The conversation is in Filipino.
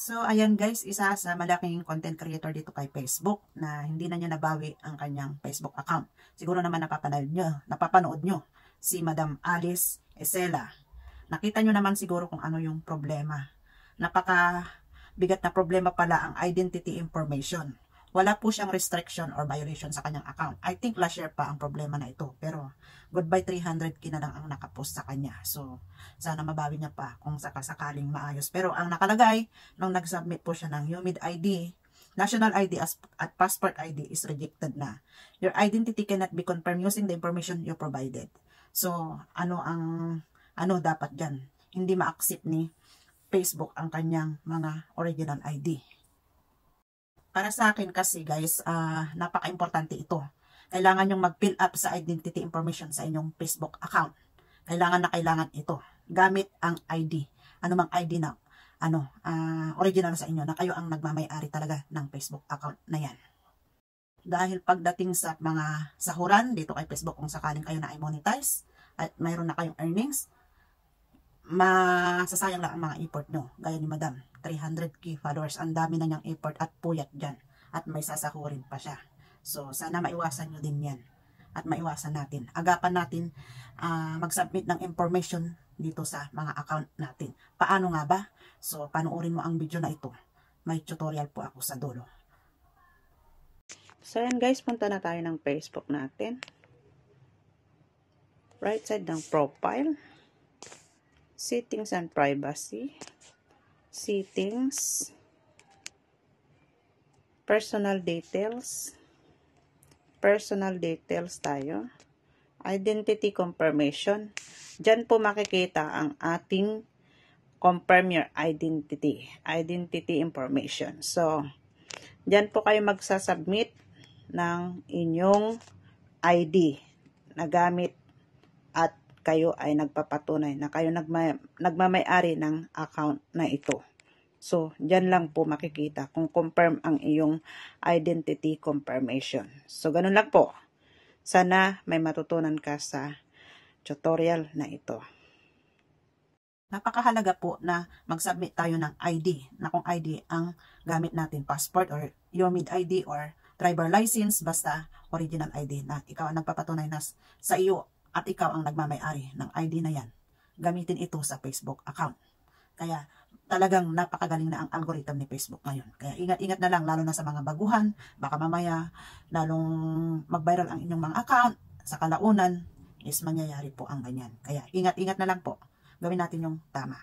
So, ayan guys, isa sa malaking content creator dito kay Facebook na hindi na niya nabawi ang kanyang Facebook account. Siguro naman napapanood nyo si Madam Alice Esela. Nakita nyo naman siguro kung ano yung problema. Napaka-bigat na problema pala ang identity information. Wala po siyang restriction or violation sa kanyang account. I think last year pa ang problema na ito. Pero goodbye 300k na lang ang nakapost sa kanya. So, sana mabawi niya pa kung sakasakaling maayos. Pero ang nakalagay, nung nag-submit po siya ng UMID ID, National ID at Passport ID is rejected na. Your identity cannot be confirmed using the information you provided. So, ano dapat dyan? Hindi ma-accept ni Facebook ang kanyang mga original ID. Para sa akin kasi guys, napaka-importante ito. Kailangan yung mag-fill up sa identity information sa inyong Facebook account. Kailangan ito. Gamit ang ID. Ano mang ID na original sa inyo na kayo ang nagmamay-ari talaga ng Facebook account na yan. Dahil pagdating sa mga sahuran dito kay Facebook kung sakaling kayo na i-monetize at mayroon na kayong earnings, masasayang lang ang mga effort nyo. Gaya ni Madam, 300k followers. Ang dami na niyang effort at puyat dyan. At may sasahurin pa siya. So, sana maiwasan nyo din yan. At maiwasan natin. Agapan natin mag-submit ng information dito sa mga account natin. Paano nga ba? So, panoorin mo ang video na ito. May tutorial po ako sa dulo. So, yan guys, punta na tayo ng Facebook natin. Right side ng profile. Settings and privacy. Settings. Personal details. Personal details tayo. Identity confirmation. Diyan po makikita ang ating confirm your identity. Identity information. So, diyan po kayo magsasubmit ng inyong ID na gamit at kayo ay nagpapatunay na kayo nagmamay-ari ng account na ito. So, dyan lang po makikita kung confirm ang iyong identity confirmation. So, ganun lang po. Sana may matutunan ka sa tutorial na ito. Napakahalaga po na mag-submit tayo ng ID. Na kung ID ang gamit natin, passport or UMID ID or driver license, basta original ID na ikaw ang nagpapatunay na sa iyo at ikaw ang nagmamay-ari ng ID na yan. Gamitin ito sa Facebook account. Kaya talagang napakagaling na ang algorithm ni Facebook ngayon. Kaya ingat-ingat na lang, lalo na sa mga baguhan. Baka mamaya lalong mag-viral ang inyong mga account. Sa kalaunan is mangyayari po ang ganyan. Kaya ingat-ingat na lang po. Gawin natin yung tama.